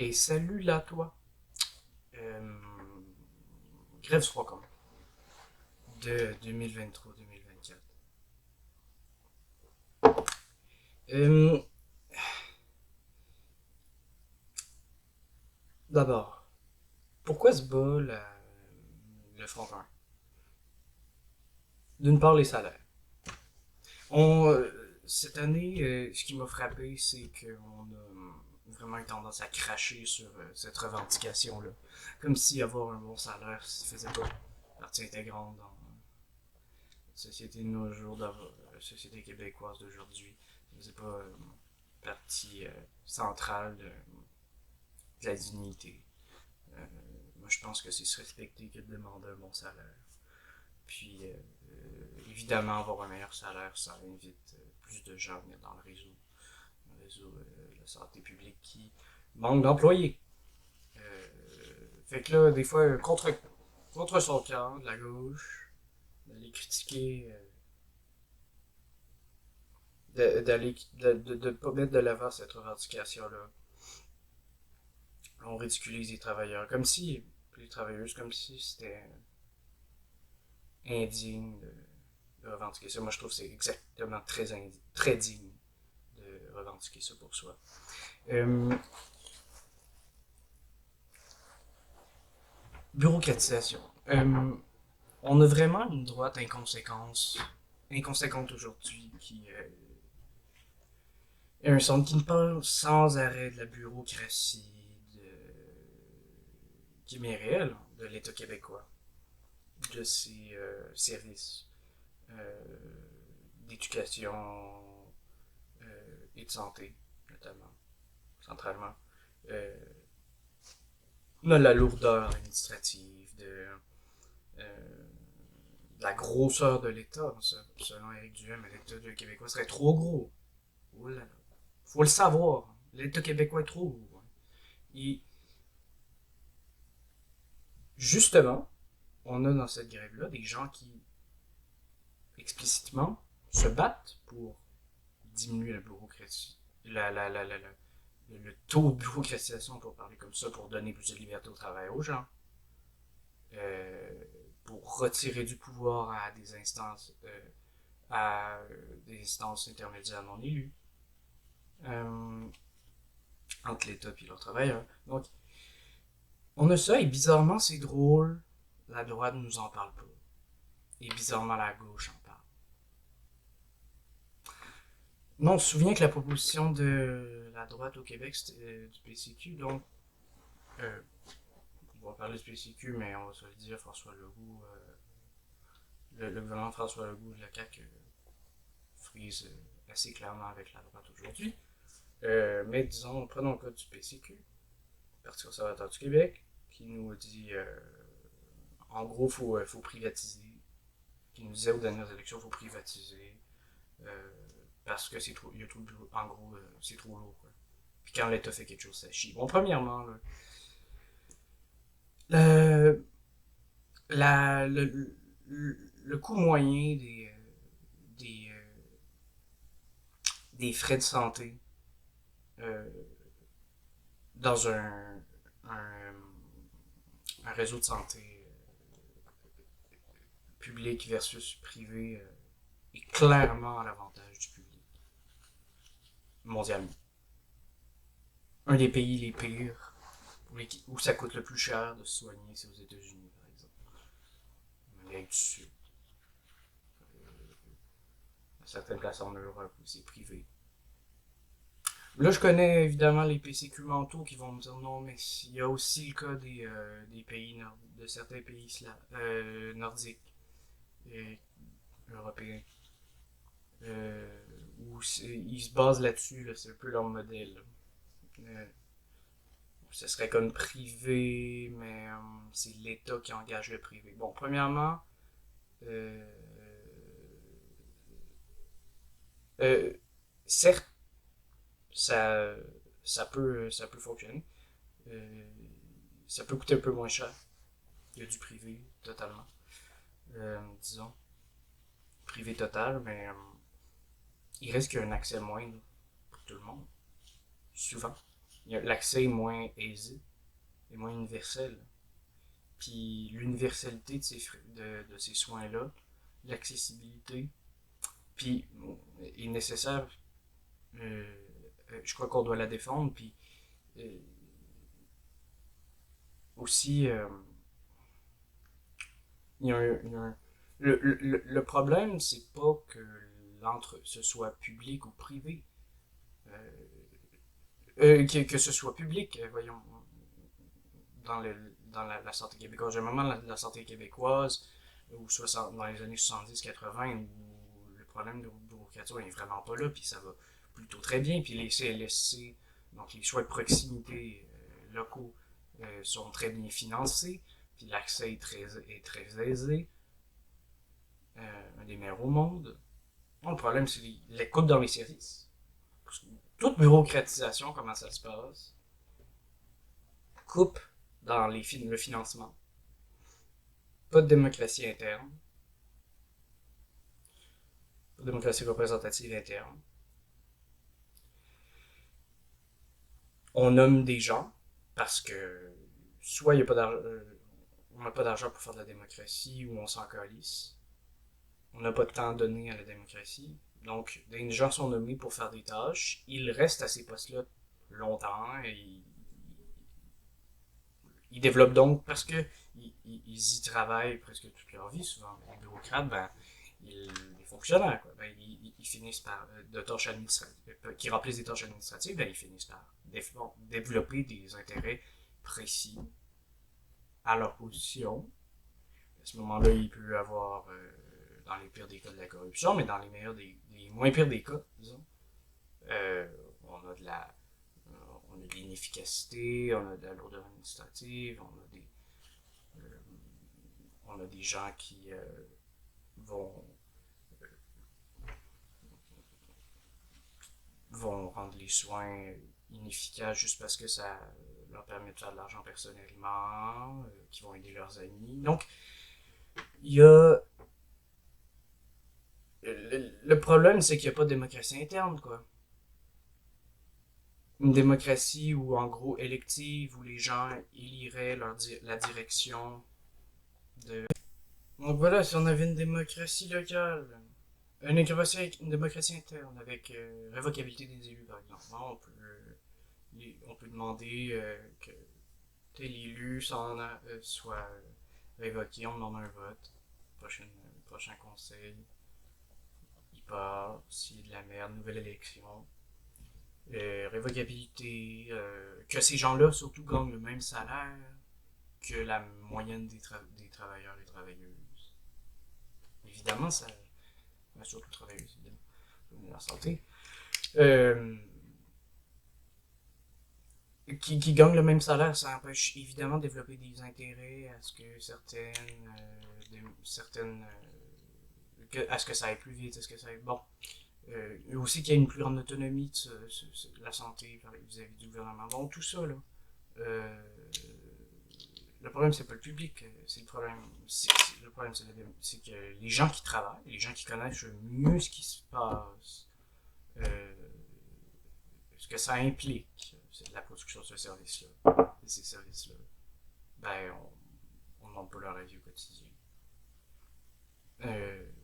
Et salut là, toi. Euh, Grève du froid commun de 2023-2024. Euh, D'abord, pourquoi se bat le Front commun? D'une part, les salaires. Cette année, ce qui m'a frappé, c'est qu'on a vraiment eu tendance à cracher sur cette revendication-là. Comme si avoir un bon salaire ne faisait pas partie intégrante dans la société de nos jours, dans la société québécoise d'aujourd'hui. Ça faisait pas partie centrale de la dignité. Moi, je pense que c'est se respecter que de demander un bon salaire. Puis, évidemment, avoir un meilleur salaire, ça invite plus de gens à venir dans le réseau de la santé publique qui manque d'employés. Fait que là, des fois, contre son camp, de la gauche, d'aller critiquer, de pas mettre de l'avant cette revendication-là. On ridiculise les travailleurs, comme si, les travailleuses, comme si c'était indigne de revendiquer ça. Moi, je trouve que c'est exactement très digne de revendiquer ça pour soi. Euh, Bureaucratisation. On a vraiment une droite inconséquente aujourd'hui qui est un centre qui ne parle sans arrêt de la bureaucratie, qui est réelle, de l'État québécois, de ses services euh, d'éducation et de santé, notamment, centralement. Euh, on a la lourdeur administrative, de la grosseur de l'État. Selon Éric Duhem, l'État québécois serait trop gros. Oh là là. Faut le savoir. L'État québécois est trop gros. Et justement, on a dans cette grève-là des gens qui explicitement se battent pour diminuer la bureaucratie, le taux de bureaucratisation, pour parler comme ça, pour donner plus de liberté au travail aux gens, euh, pour retirer du pouvoir à des instances intermédiaires non élues, euh, entre l'État et leurs travailleurs. Donc, on a ça, et bizarrement, c'est drôle, la droite ne nous en parle pas. Et bizarrement, la gauche en parle. Non, on se souvient que la proposition de la droite au Québec, c'était du PCQ, donc euh, on va parler du PCQ, mais on va se le dire, François Legault, le gouvernement de François Legault de la CAQ frise assez clairement avec la droite aujourd'hui. Mais disons, prenons le cas du PCQ, Parti conservateur du Québec, qui nous dit, en gros, faut privatiser, qui nous disait aux dernières élections, faut privatiser, euh, parce que c'est trop, il y a trop de bureau, en gros, c'est trop lourd, quoi. Puis quand l'État fait quelque chose, ça chie. Bon, premièrement, là, le, la, le coût moyen des, des frais de santé euh, dans un, un réseau de santé public versus privé est clairement à l'avantage du public, mondialement. Un des pays les pires où ça coûte le plus cher de se soigner, c'est aux États-Unis, par exemple. En Amérique du Sud. À certaines places en Europe où c'est privé. Là, je connais évidemment les PCQ mentaux qui vont me dire non, mais il y a aussi le cas des pays de certains pays nordiques et européens où ils se basent là-dessus, là, c'est un peu leur modèle. Euh, Ce serait comme privé, mais c'est l'État qui engage le privé. Bon, premièrement, euh, euh, certes, ça, ça peut fonctionner. Euh, Ça peut coûter un peu moins cher. Il y a du privé, totalement. Disons, privé total, mais il reste qu'il y a un accès moindre pour tout le monde. Souvent. l'accès est moins aisé, est moins universel. Puis l'universalité de ces soins-là, l'accessibilité, puis est nécessaire. euh, je crois qu'on doit la défendre, puis euh, aussi, il y a le problème, c'est pas que ce soit public ou privé. Euh, que ce soit public, voyons, dans la santé québécoise. J'ai un moment la santé québécoise, dans les années 70-80, où le problème de bureaucratie n'est vraiment pas là, puis ça va plutôt très bien. Puis les CLSC, donc les soins de proximité locaux, sont très bien financés, puis l'accès est très aisé, un des meilleurs au monde. Bon, le problème, c'est l'écoute dans les services. Toute bureaucratisation, comment ça se passe, coupe dans le financement. Pas de démocratie interne. Pas de démocratie représentative interne. On nomme des gens parce que soit il y a pas d'argent, on n'a pas d'argent pour faire de la démocratie ou on s'en calisse. On n'a pas de temps donné à la démocratie. Donc, des gens sont nommés pour faire des tâches. Ils restent à ces postes-là longtemps et ils développent donc, parce que ils y travaillent presque toute leur vie, souvent les bureaucrates, les fonctionnaires, quoi, ils finissent par, de tâches administratives, qui remplissent des tâches administratives, ils finissent par développer des intérêts précis à leur position. À ce moment-là, il peut y avoir, dans les pires des cas, de la corruption, mais dans les moins pires des cas, disons, on a de l'inefficacité, on a de la lourdeur administrative, euh, on a des gens qui vont, vont rendre les soins inefficaces juste parce que ça leur permet de faire de l'argent personnellement, qui vont aider leurs amis. Donc, il y a... Le problème, c'est qu'il n'y a pas de démocratie interne, quoi. Une démocratie où, en gros, élective, où les gens éliraient la direction de... Donc voilà, si on avait une démocratie locale, une démocratie interne avec révocabilité des élus, par exemple, on peut demander que tel élu soit révoqué, on demande un vote, prochain conseil, il part, s'il y a de la merde, nouvelle élection. Révocabilité, que ces gens-là surtout gagnent le même salaire que la moyenne des travailleurs et travailleuses. Évidemment, ça, mais surtout travailleuses, évidemment, la santé, euh, qui gagnent le même salaire, ça empêche évidemment de développer des intérêts à ce que à ce que ça aille plus vite, à ce que ça aille, bon, aussi qu'il y ait une plus grande autonomie de la santé vis-à-vis du gouvernement. Bon, tout ça, là. Euh, le problème, c'est pas le public. C'est le problème. Le problème, c'est que les gens qui travaillent, les gens qui connaissent mieux ce qui se passe, euh, ce que ça implique, c'est de la production de ce service-là, de ces services-là, on ne demande pas leur avis au quotidien.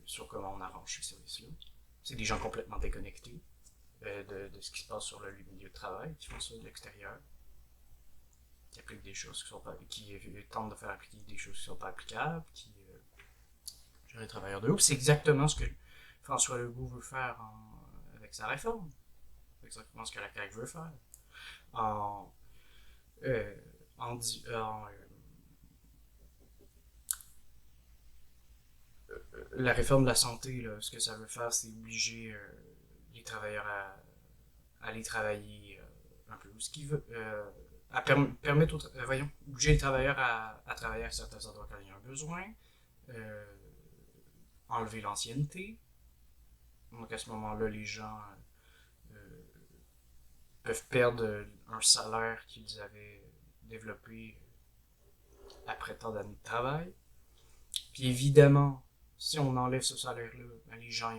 Sur comment on arrange ces services-là. C'est des gens complètement déconnectés de ce qui se passe sur le milieu de travail, qui font ça de l'extérieur, qui appliquent des choses qui sont pas, qui tentent de faire appliquer des choses qui sont pas applicables, qui gèrent les travailleurs de groupe. C'est exactement ce que François Legault veut faire avec sa réforme. C'est exactement ce que la CAQ veut faire. En, euh, en, en la réforme de la santé, là, ce que ça veut faire, c'est obliger les travailleurs à aller travailler un peu où ce qu'ils veulent. Permettre voyons, obliger les travailleurs à travailler à certains endroits quand il y a un besoin, euh, enlever l'ancienneté. Donc à ce moment-là, les gens euh, peuvent perdre un salaire qu'ils avaient développé après tant d'années de travail. Puis évidemment, si on enlève ce salaire-là, les gens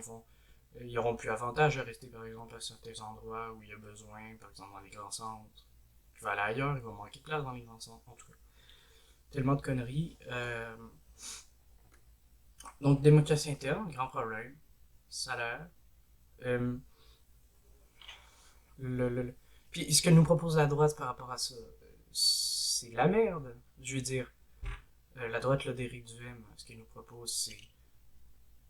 ils auront plus avantage à rester par exemple à certains endroits où il y a besoin, par exemple dans les grands centres. il va aller ailleurs, il va manquer de place dans les grands centres, en tout cas. Tellement de conneries. Donc, démocratie interne, grand problème. Salaire. Euh, Puis, ce que nous propose la droite par rapport à ça, c'est de la merde. Je veux dire, la droite, là, d'Éric Duhem, ce qu'il nous propose, c'est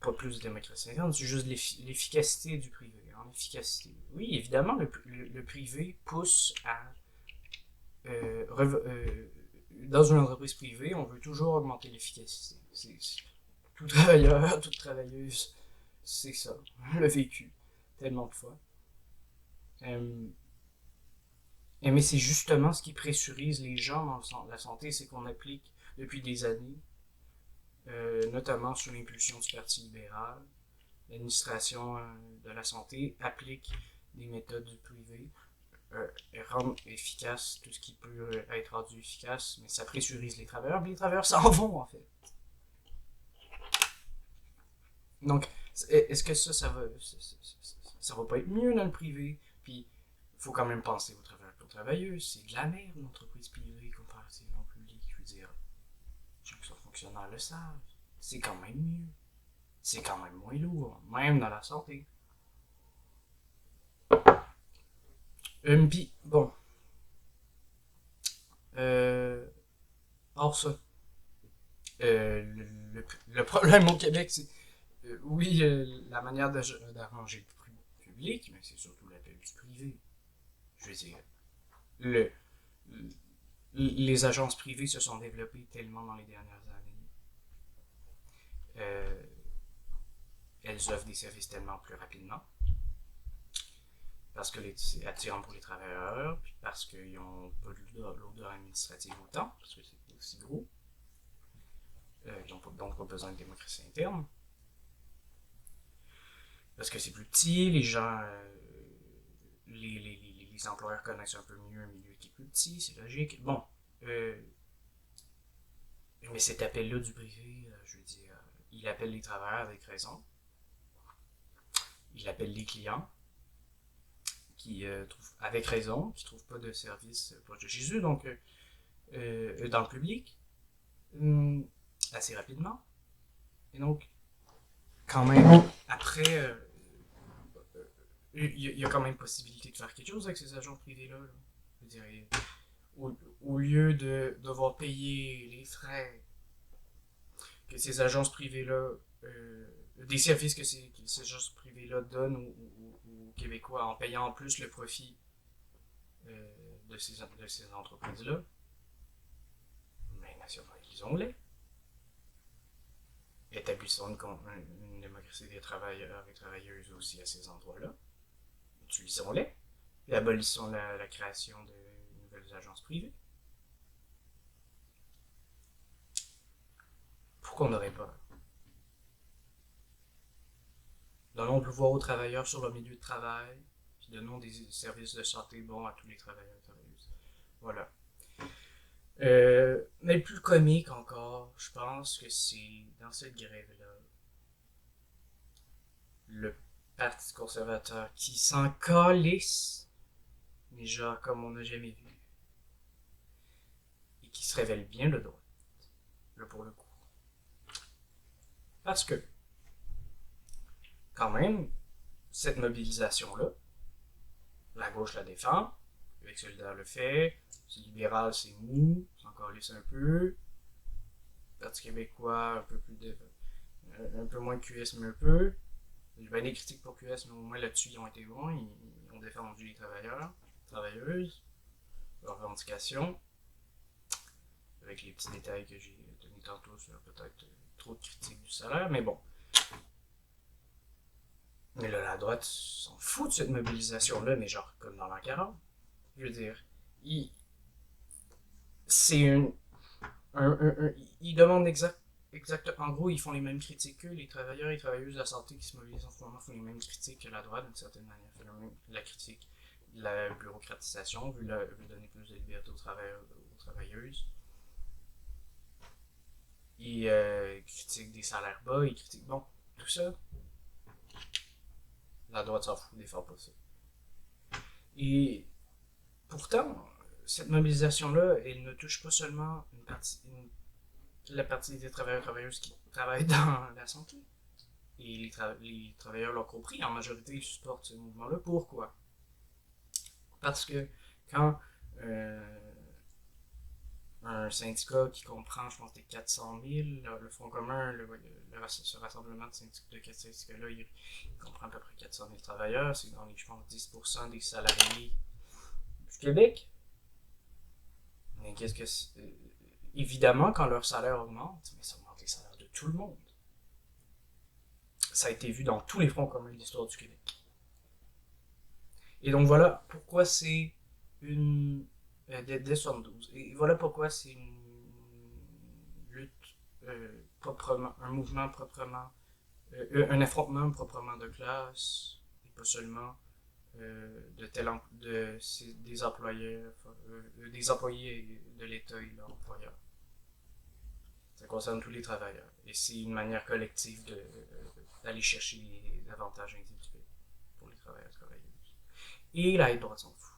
pas plus de démocratie interne, c'est juste l'efficacité du privé. Hein, l'efficacité. Oui, évidemment, le privé pousse à... dans une entreprise privée, on veut toujours augmenter l'efficacité. Tout travailleur, toute travailleuse, c'est ça. Le vécu. Tellement de fois. Euh, mais c'est justement ce qui pressurise les gens dans la santé, c'est qu'on applique depuis des années, notamment sous l'impulsion du Parti libéral, l'administration de la santé applique des méthodes du privé, rendre efficace tout ce qui peut être rendu efficace, mais ça pressurise les travailleurs, mais les travailleurs s'en vont en fait. Donc, est-ce que ça va pas être mieux dans le privé? Puis, il faut quand même penser aux travailleurs et aux travailleuses. C'est de la merde, une entreprise privée comparativement au public. Je veux dire, les gens qui sont fonctionnaires le savent. C'est quand même mieux. C'est quand même moins lourd, même dans la santé. Puis, bon. Or ça, le problème au Québec, c'est oui, la manière d'arranger le public, mais c'est surtout l'appel du privé. Je veux dire, le, les agences privées se sont développées tellement dans les dernières années. Euh, Elles offrent des services tellement plus rapidement. Parce que c'est attirant pour les travailleurs, puis parce qu'ils n'ont pas l'odeur administrative autant, parce que c'est aussi gros. Ils n'ont donc pas besoin de démocratie interne. Parce que c'est plus petit, les gens, les employeurs connaissent un peu mieux un milieu qui est plus petit, c'est logique. Bon, mais cet appel-là du privé, je veux dire, il appelle les travailleurs avec raison. Il appelle les clients qui trouvent, avec raison, qui ne trouvent pas de service proche de chez eux, donc dans le public, assez rapidement. Et donc, quand même, après, il y a quand même possibilité de faire quelque chose avec ces agents privés-là. Là. Je dirais, au lieu de devoir payer les frais que ces agences privées-là, des services que ces agences privées-là donnent aux Québécois en payant en plus le profit de ces entreprises-là, mais nationalisons-les. Établissons une démocratie des travailleurs et travailleuses aussi à ces endroits-là. Utilisons-les. Et abolissons la création de nouvelles agences privées. Pourquoi on n'aurait pas? Donnons le pouvoir aux travailleurs sur leur milieu de travail, puis donnons des services de santé bons à tous les travailleurs et travailleuses. Voilà. Mais le plus comique encore, je pense que c'est dans cette grève-là, le Parti conservateur qui s'en calisse, mais genre comme on n'a jamais vu, et qui se révèle bien le droit, là pour le coup. Parce que, quand même, cette mobilisation-là, la gauche la défend, avec Solidaire le fait, c'est libéral, c'est mou, s'en calisse un peu, Parti québécois, un peu moins QS, mais un peu. J'ai bien des critiques pour QS, mais au moins là-dessus, ils ont été bons. Ils ont défendu les travailleurs, travailleuses, leurs revendications, avec les petits détails que j'ai donnés tantôt sur peut-être trop de critiques du salaire, mais bon. Mais là, la droite s'en fout de cette mobilisation-là, mais genre comme dans l'an 40. Je veux dire, c'est ils demandent en gros, ils font les mêmes critiques qu'eux, les travailleurs et travailleuses de la santé qui se mobilisent en ce moment font les mêmes critiques que la droite d'une certaine manière. La critique de la bureaucratisation, veut donner plus de liberté aux travailleurs, aux travailleuses. Ils critiquent des salaires bas, ils critiquent, bon, tout ça. La droite s'en fout, défend pas ça. Et pourtant, cette mobilisation-là, elle ne touche pas seulement la partie des travailleurs-travailleuses qui travaillent dans la santé. Et les travailleurs l'ont compris, en majorité, ils supportent ce mouvement-là. Pourquoi? Parce que quand un syndicat qui comprend, je pense, des 400 000, le Front commun, ce rassemblement de syndicats-là, il comprend à peu près 400 000 travailleurs, c'est dans les, je pense, 10% des salariés du Québec. Mais qu'est-ce que c'est? Évidemment, quand leur salaire augmente, mais ça augmente les salaires de tout le monde. Ça a été vu dans tous les fronts communs de l'histoire du Québec. Et donc voilà pourquoi c'est une... dès 72. Et voilà pourquoi c'est une lutte proprement, un mouvement proprement, un affrontement proprement de classe, et pas seulement des employés de l'État et leurs employeurs. Ça concerne tous les travailleurs. Et c'est une manière collective d'aller chercher les avantages individuels pour les travailleurs et travailleuses. Et la droite s'en fout.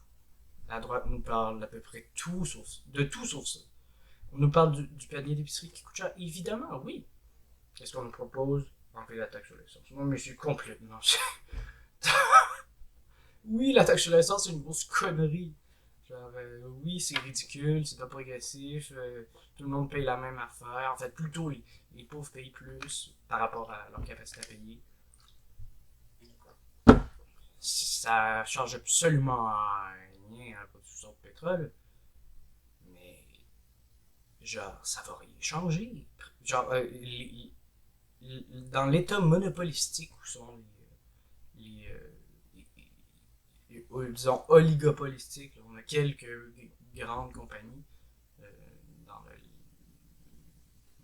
La droite nous parle d'à peu près de tout sauf ça. On nous parle du panier d'épicerie qui coûte cher. Évidemment, oui. Qu'est-ce qu'on nous propose? Enlever la taxe sur l'essence. Moi, mais c'est complètement... Oui, la taxe sur l'essence, c'est une grosse connerie. Genre, oui, c'est ridicule, c'est pas progressif, tout le monde paye la même affaire. En fait, plutôt, les pauvres payent plus par rapport à leur capacité à payer. Ça change absolument rien à la production de pétrole, mais genre, ça va rien changer. Genre, dans l'état monopolistique où sont les, disons, oligopolistique. Là. On a quelques grandes compagnies dans les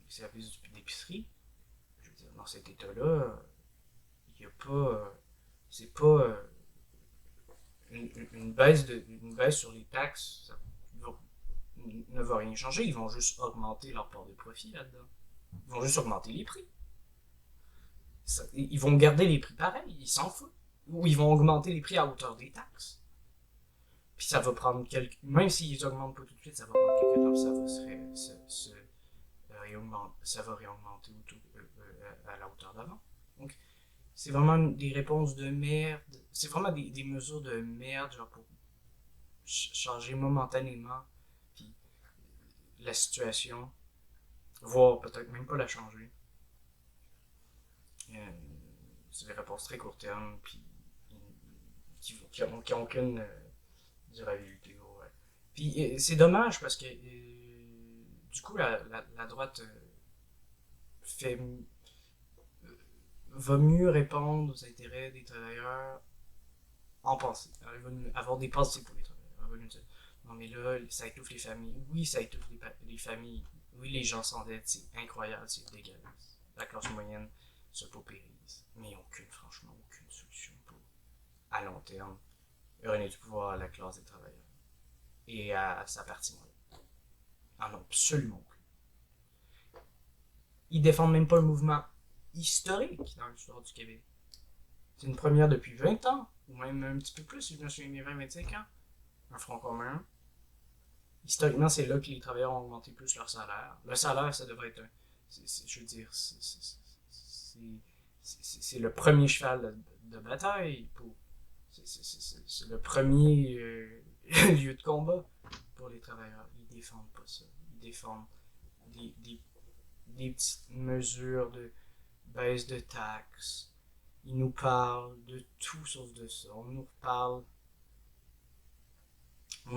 services d'épicerie. Je veux dire, dans cet état-là, il n'y a pas... c'est pas une baisse sur les taxes. Ça ne va rien changer. Ils vont juste augmenter leur part de profit là-dedans. Ils vont juste augmenter les prix. Ils vont garder les prix pareils. Ils s'en foutent. Ou ils vont augmenter les prix à hauteur des taxes. Puis ça va prendre quelques... Même s'ils augmentent pas tout de suite, ça va prendre quelques temps, ça va réaugmenter à la hauteur d'avant. Donc, c'est vraiment des réponses de merde. C'est vraiment des mesures de merde, genre pour changer momentanément puis la situation, voire peut-être même pas la changer. C'est des réponses très court terme, puis qui ont aucune durabilité. Ouais. Puis c'est dommage parce que du coup la droite va mieux répondre aux intérêts des travailleurs en pensée. Elle va avoir des pensées pour les travailleurs. Elle va nous dire, non mais là, ça étouffe les familles. Oui, ça étouffe les familles. Oui, les gens s'endettent, c'est incroyable, c'est dégueulasse. La classe moyenne se paupérise. Mais franchement, aucune solution pour, à long terme, redonner du pouvoir à la classe des travailleurs. Et à sa partie moyenne. Ah non, absolument plus. Ils défendent même pas le mouvement historique dans l'histoire du Québec. C'est une première depuis 20 ans, ou même un petit peu plus, si je me souviens 20-25 ans. Un front commun. Historiquement, c'est là que les travailleurs ont augmenté plus leur salaire. Le salaire, ça devrait être je veux dire, c'est le premier cheval de bataille. C'est le premier lieu de combat pour les travailleurs. Ils défendent pas ça. Ils défendent des petites mesures de baisse de taxes. Ils nous parlent de tout sauf de ça. On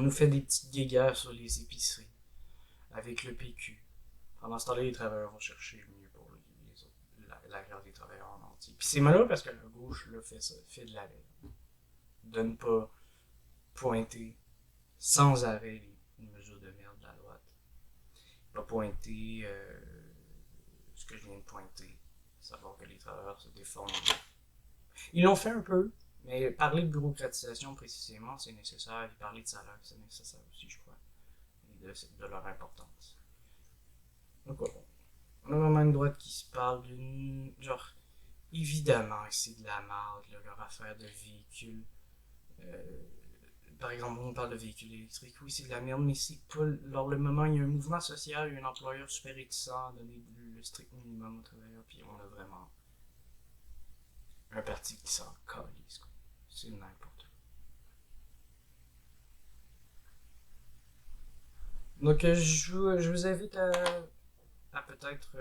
nous fait des petites guéguerres sur les épiceries avec le PQ. Pendant ce temps-là, les travailleurs vont chercher le mieux pour la grève des travailleurs en entier. Puis c'est malheureux parce que la gauche là, fait de la lèvre. De ne pas pointer sans arrêt les mesures de merde de la droite. Pas pointer ce que je viens de pointer. Savoir que les travailleurs se défendent. Ils l'ont fait un peu, mais parler de bureaucratisation précisément, c'est nécessaire. Et parler de salaire, c'est nécessaire aussi, je crois. Et de leur importance. Donc, on a vraiment une droite qui se parle d'une... Genre, évidemment, c'est de la merde, leur affaire de véhicules par exemple, on parle de véhicules électriques, oui, c'est de la merde, mais c'est pas. Lors le moment, il y a un mouvement social, il y a un employeur super réticent à donner le strict minimum aux travailleurs, puis on a vraiment un parti qui s'en calisse, quoi. C'est n'importe quoi. Donc, je vous invite à peut-être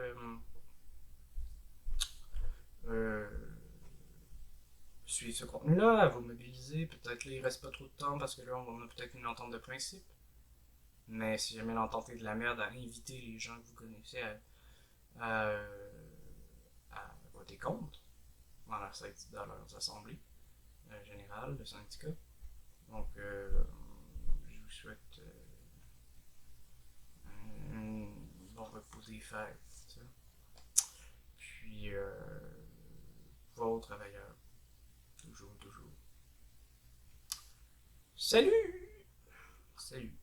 euh, suivre ce contenu-là, à vous mobiliser. Peut-être là, il reste pas trop de temps parce que là, on a peut-être une entente de principe. Mais si jamais l'entente est de la merde, à inviter les gens que vous connaissez à, à voter contre dans leurs assemblées générales de syndicats. Donc, je vous souhaite un bon repos des fêtes. Puis, vos travailleurs. Toujours, toujours. Salut! Salut!